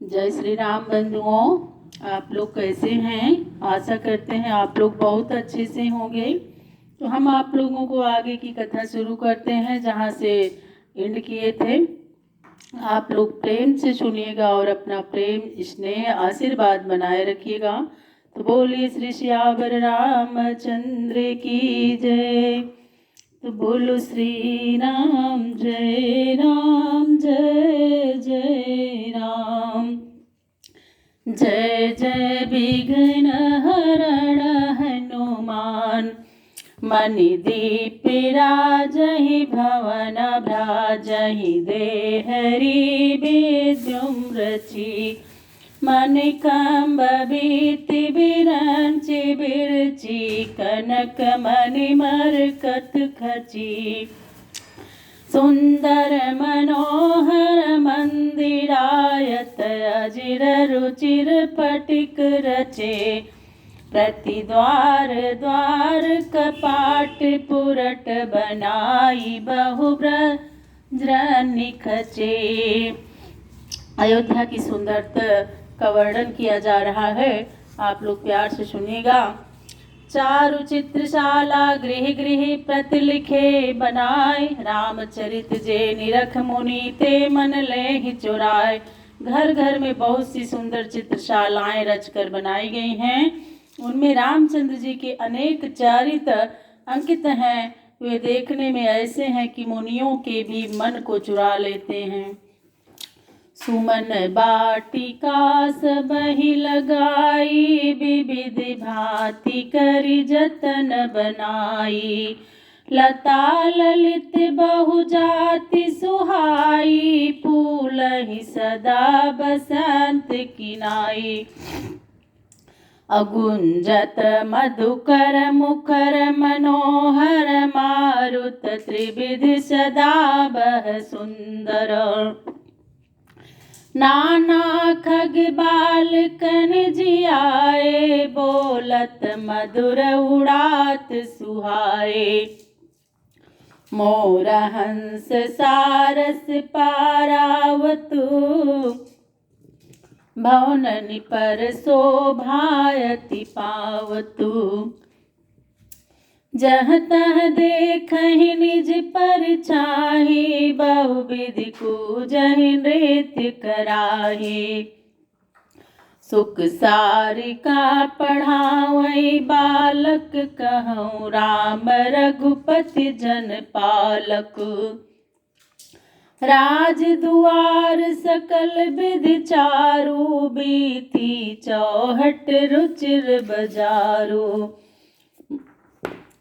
जय श्री राम बंधुओं। आप लोग कैसे हैं? आशा करते हैं आप लोग बहुत अच्छे से होंगे। तो हम आप लोगों को आगे की कथा शुरू करते हैं जहाँ से एंड किए थे। आप लोग प्रेम से सुनिएगा और अपना प्रेम स्नेह आशीर्वाद बनाए रखिएगा। तो बोलिए श्री श्यावर रामचंद्र की जय। तो बोलो श्री राम जय जय राम। जय जय विघ्न हरण हनुमान मणिदीप राजहि भवन भ्राजहि देहरि विद्युम रचि मणिकंब भीति विरंचि बिरचि कनक मणि मरकत खची सुंदर मनोहर मंदिरायत अजिर रुचिर पटिक रचे प्रतिद्वार द्वार कपाट पुरट बनाई बहुब्रज निखचे। अयोध्या की सुंदरता का वर्णन किया जा रहा है। आप लोग प्यार से सुनिएगा। चारु चित्रशाला गृह गृह प्रति लिखे बनाए रामचरित जे निरख मुनि ते मन ले ही चुराए। घर घर में बहुत सी सुंदर चित्रशालाएं रचकर बनाई गई हैं। उनमें रामचंद्र जी के अनेक चरित्र अंकित हैं। वे देखने में ऐसे हैं कि मुनियों के भी मन को चुरा लेते हैं। सुमन बाटिका सबहि लगाई विविध भांति करि जतन बनाई लता ललित बहुजाति सुहाई फूलहि सदा बसंत किनाई अगुंजत मधुकर मुखर मनोहर मारुत त्रिविध सदा बह सुंदर नाना खग बालकन जियाए बोलत मधुर उड़ात सुहाए मोर हंस सारस पारावतु भवननि पर शोभायति पावतु जह तह देखहि निज परछाहि बहुविधि कूजहि नृत्य कराहि सुख सारिका पढ़ावै बालक कहूँ राम रघुपति जन पालक राज दुआर सकल विधि चारु बीती चौहट रुचिर बजारू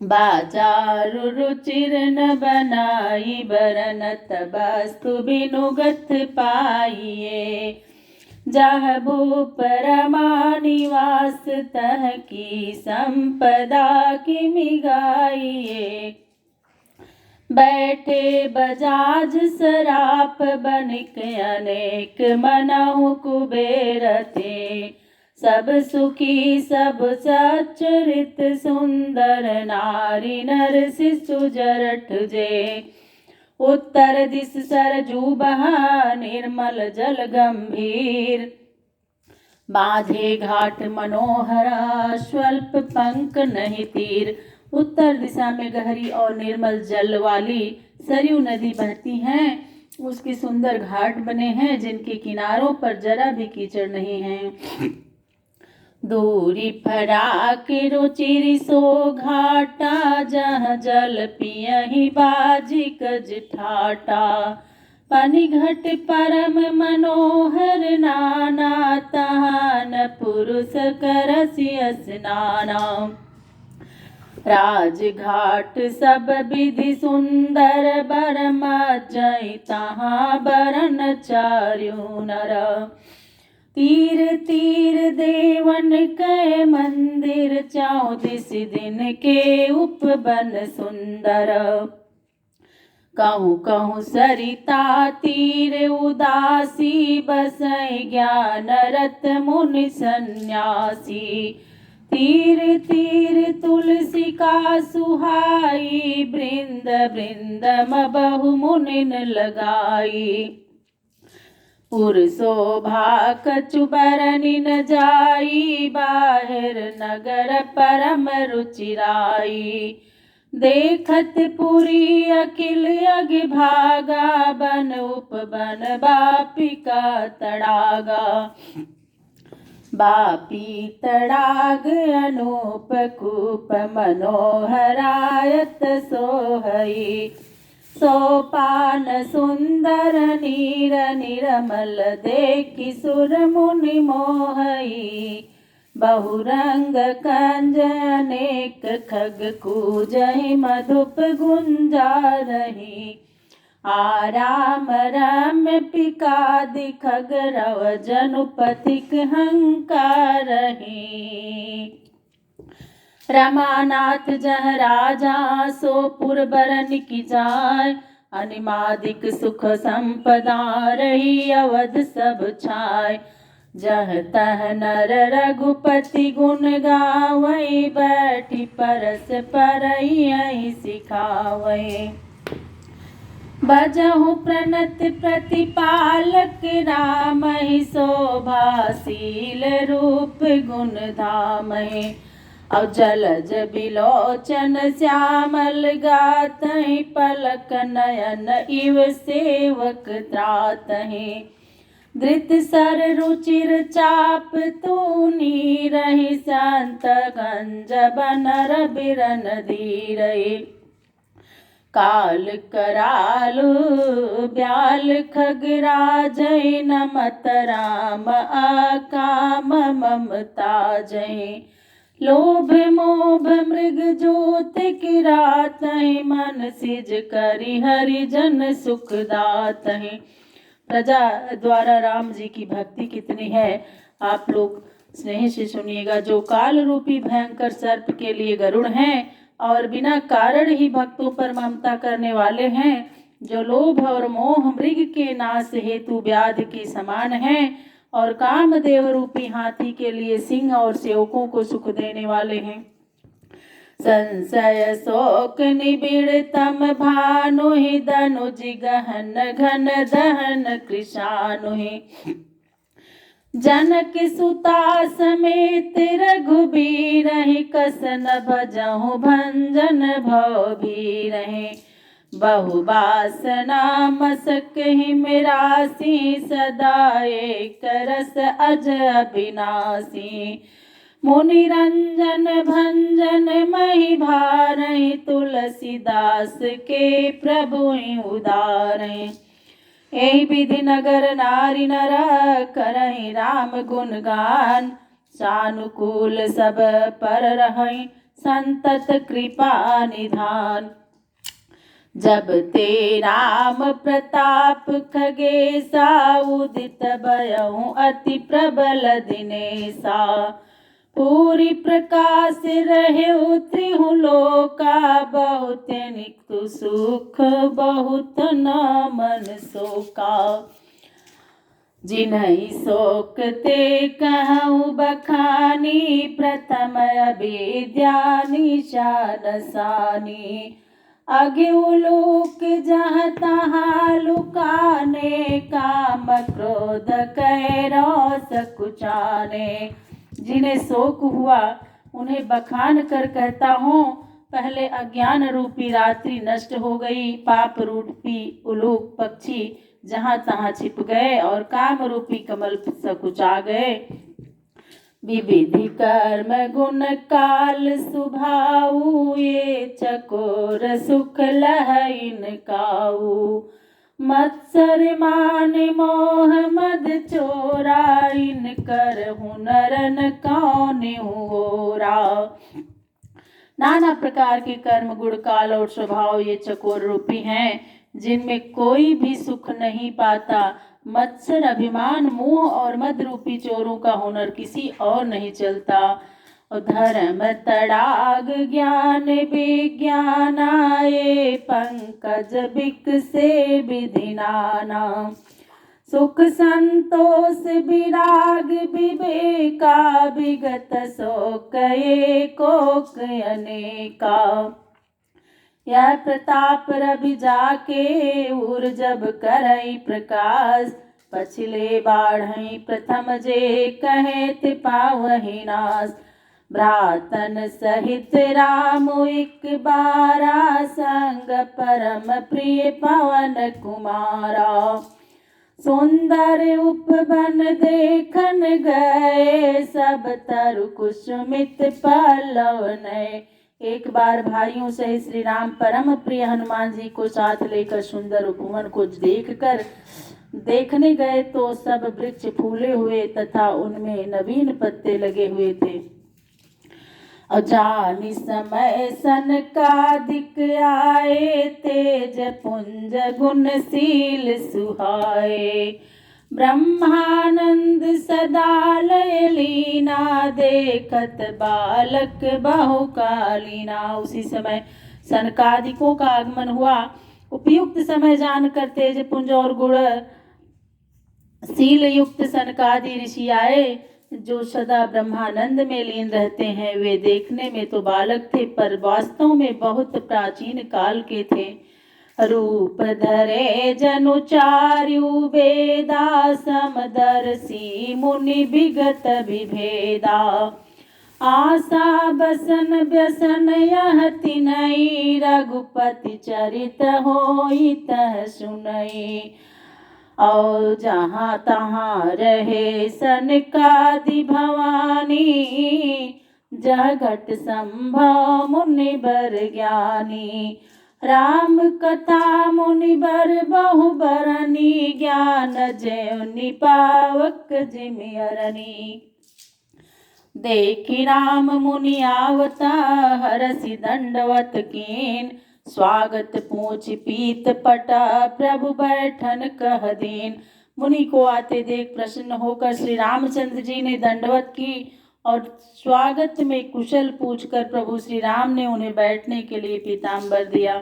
बाजारु रुचिर न बनाई बरनत वस्तु बिनुगत पाइये जह भूप रमा निवास तह की संपदा की मिगाइये बैठे बजाज सराप बनिक अनेक मनहु कुबेर थे सब सुखी सब सच्चरित सुंदर नारी नर शिशु जरठ जे उत्तर दिस सरजू बहा निर्मल जल गंभीर बांधे घाट मनोहरा स्वल्प पंख नहीं तीर। उत्तर दिशा में गहरी और निर्मल जल वाली सरयू नदी बहती हैं। उसके सुंदर घाट बने हैं जिनके किनारों पर जरा भी कीचड़ नहीं है। दूरी फराक रुचिर सो घाटा जहाँ जल पियहि बाजी कज ठाटा पानी घट परम मनोहर नाना तहान पुरुष करसि स्नाना राजघाट सब विधि सुंदर बरमा जय तहाँ बरन चार्यु नर तीर तीर देवन के मंदिर चौदिस दिन के उपवन सुंदर कहूँ कहूँ सरिता तीर उदासी बसै ज्ञान रत मुनि सन्यासी तीर तीर तुलसी का सुहाई बृंद बृंद बहु मुनिन लगाई उर शोभा कछु बरनि न जाई, बाहिर नगर परम रुचिराई। देखत पुरी अकिल अघि भागा, बन उपवन बापी का तड़ागा। बापी तड़ाग अनूप कूप, मनोहरायत सोहई। सोपान सुंदर नीर निरमल, देखि सुर मुनि मोहई। बहुरंग कंज अनेक खग, कूजहि मधुप गुंजारहि। आराम रम्य पिकादि खग, रव जनुपथिक हंकारहि। रमानाथ जह राजा, सो पुर बरन की जाय। अनिमादिक सुख संपदा, रही अवध सब छाय। जह तह नर रघुपति गुण गावै, बैठी परस परई सिखावै। बजहु प्रणत प्रतिपालक, रामहि शोभाशील रूप गुण धामहि। अब जलज बिलोचन श्यामल, गातहि पलक नयन इव सेवक त्रातहि। धृत सर रुचिर चाप तूनी, रहि संत गंज बनर बिरन धीरहि। काल करालु ब्याल खगराजै, नमत राम अकाम ममता जै। लोभ मोभ मृग जोत किरातहि, मन सिज करि हरिजन सुख दातहि। प्रजा द्वारा राम जी की भक्ति कितनी है, आप लोग स्नेह से सुनिएगा। जो काल रूपी भयंकर सर्प के लिए गरुड़ हैं, और बिना कारण ही भक्तों पर ममता करने वाले हैं। जो लोभ और मोह मृग के नाश हेतु व्याध के समान हैं, और कामदेव रूपी हाथी के लिए सिंह और सेवकों को सुख देने वाले हैं। संशय शोक निबिड़ तम भानुहि, धनुज गहन घन दहन कृशानुहि। जनक सुता समेत रघुबीरहि, कस न भजहु भंजन भव भीरहि। बहुबासना मसकहि मिरासी, सदा एक रस अज अविनाशी। मुनि रंजन भंजन महि भारहि, तुलसीदास के प्रभुहि उदारहि। एहि विधि नगर नारी नर, करहि राम गुण गान। सानुकूल सब पर रहहि, संतत कृपा निधान। जब ते राम प्रताप खगेसा, उदित भयहु अति प्रबल दिनेसा। पूरी प्रकाश रहे त्रिहु लोका, बहुत निकटु सुख बहुत न मन शोका। जिन्हि शोक ते कहु बखानी, प्रथम अविद्या निशान सानी। अघिउलूक जहाँ तहाँ लुकाने, काम क्रोध कैरोस कुचाने। जिन्हें शोक हुआ उन्हें बखान कर कहता हूँ, पहले अज्ञान रूपी रात्रि नष्ट हो गई। पाप रूपी उलूक पक्षी जहाँ तहाँ छिप गए, और काम रूपी कमल सकुचा गए। विविधि कर्म गुण काल सुभाऊ, ये चकोर सुख लहइन काऊ। मत्सर मान मोह मद चोरा, इन कर हुनरन कौन ओरा। नाना प्रकार के कर्म गुण काल और स्वभाव ये चकोर रूपी हैं, जिनमें कोई भी सुख नहीं पाता। मत्सर अभिमान मोह और मद रूपी चोरों का हुनर किसी और नहीं चलता। धर्म तड़ाग ज्ञान विज्ञान आए, पंकज बिक से विधि नाना। सुख संतोष विराग विवेका, विगत शोक एकोक अनेका। यह प्रताप रवि जाके, उर जब करई प्रकाश, पछिले बाढ़ई प्रथम जे कहत पावहि नास। भ्रातन सहित राम एक बारा संग परम प्रिय पवन कुमारा। सुंदर उपवन देखन गए सब तरु कुसुमित पल्लव नए। एक बार भाइयों सहित श्री राम परम प्रिय हनुमान जी को साथ लेकर सुंदर उपवन को देखने गए तो सब वृक्ष फूले हुए तथा उनमें नवीन पत्ते लगे हुए थे। अजानि समय सनकादिक आए तेज पुंज गुणशील सुहाए। ब्रह्मानंद सदा लय लीना देखत बालक बहुकालीना। उसी समय सनकादिकों का आगमन हुआ। उपयुक्त समय जानकर तेज पुंज और गुण शील युक्त सनकादि ऋषि आए जो सदा ब्रह्मानंद में लीन रहते हैं। वे देखने में तो बालक थे पर वास्तव में बहुत प्राचीन काल के थे। रूप धरे जनु चारु वेदा समदर्शी मुनि विगत विभेदा। आशा बसन व्यसन यह तिनई रघुपति चरित होई तह सुनई। और जहाँ तहाँ रहे सनकादि भवानी जगत संभव मुनि बर ज्ञानी। राम कथा मुनि बर बहु बरनी ज्ञान जय निपावक जिमियरनी। देखी राम मुनि आवता हरसि दंडवत कीन। स्वागत पूछ पीत पटा प्रभु बैठन कह दीन। मुनि को आते देख प्रसन्न होकर श्री रामचंद्र जी ने दंडवत की और स्वागत में कुशल पूछकर प्रभु श्री राम ने उन्हें बैठने के लिए पीताम्बर दिया।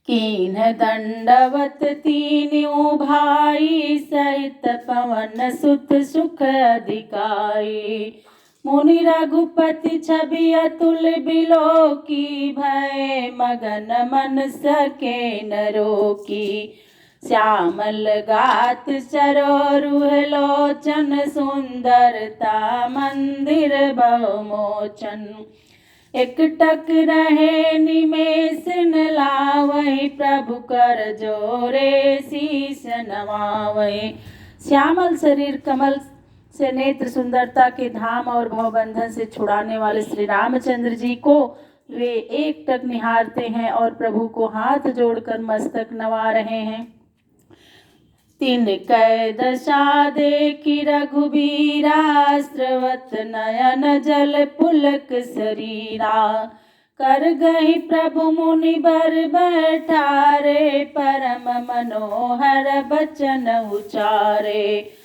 कीन दंडवत तीनों भाई सहित पवन सुत सुख अधिकाई। मुनि रघुपति छवि अतुल बिलो की भय मगन मन सके न रोकी। श्यामल गात सरोरुह लोचन सुंदरता मंदिर बहुमोचन। एकटक रहे निमेष न लावै प्रभु कर जोरे शीस नवावै। श्यामल शरीर कमल से नेत्र सुंदरता के धाम और भवबंधन से छुड़ाने वाले श्री रामचंद्र जी को वे एक टक निहारते हैं और प्रभु को हाथ जोड़कर मस्तक नवा रहे हैं। तीन कै दशा देखी रघुबीरा स्रवत नयन जल पुलक शरीरा। कर गई प्रभु मुनि बर बैठारे परम मनोहर बचन उचारे।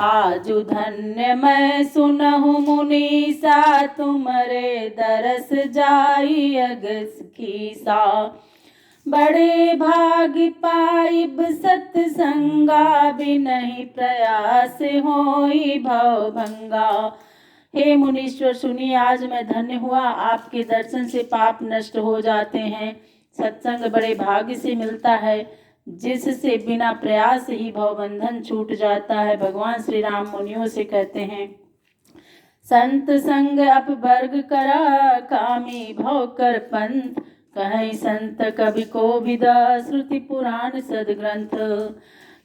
आजु धन्य मैं सुनहु मुनीसा तुमरे दरस जाई अगस कीसा। बड़े भाग पाइब सत्संगा बिनहि प्रयास होई भव भंगा। हे मुनीश्वर सुनिए, आज मैं धन्य हुआ। आपके दर्शन से पाप नष्ट हो जाते हैं। सत्संग बड़े भाग्य से मिलता है जिससे बिना प्रयास ही भवबंधन छूट जाता है। भगवान श्री राम मुनियों से कहते हैं, संत संग अपवर्ग करा कामी भव कर पंथ। कहीं संत कवि को विदा श्रुति पुराण सदग्रंथ।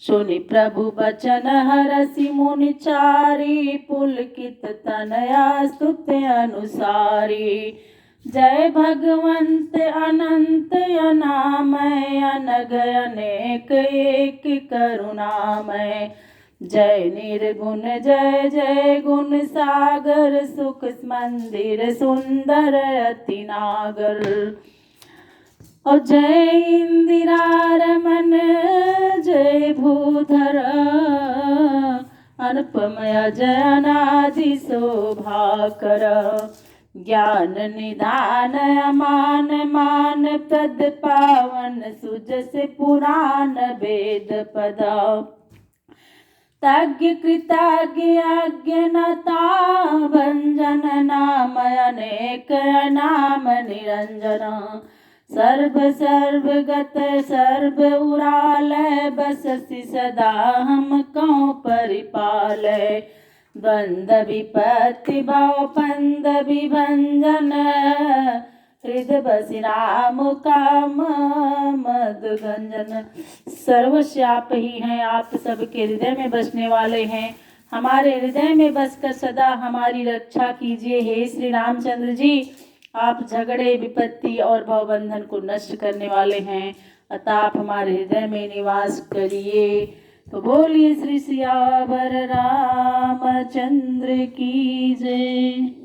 सुनि प्रभु बचन हरसि मुनि चारी पुलकित तनया स्तुति अनुसारी। जय भगवंत अनंत अनामय अनघ अनेक एक करुणामय। जय निर्गुण जय जय गुण सागर सुख मंदिर सुंदर अति नागर। और जय इंदिरा रमन जय भूधर अनुपमय जय अनादि शोभाकर। ज्ञान निधान अमान मान प्रद पावन सुजस पुराण वेद पदा। तज्ञ कृतज्ञ अज्ञनता भंजन नाम अनेक नाम निरंजन। सर्व सर्वगत सर्व उरालय, बससि सदा हम कौ परिपालय। द्वंद विपत्ति भव पंद विभंजन, हृदय बसि राम काम मधुगंजन। सर्वस्व आप ही हैं, आप सबके हृदय में बसने वाले हैं। हमारे हृदय में बसकर सदा हमारी रक्षा कीजिए हे श्री रामचंद्र जी। आप झगड़े विपत्ति और भवबंधन को नष्ट करने वाले हैं, अतः आप हमारे हृदय में निवास करिए। तो बोलिए श्री सियावर रामचंद्र की जय।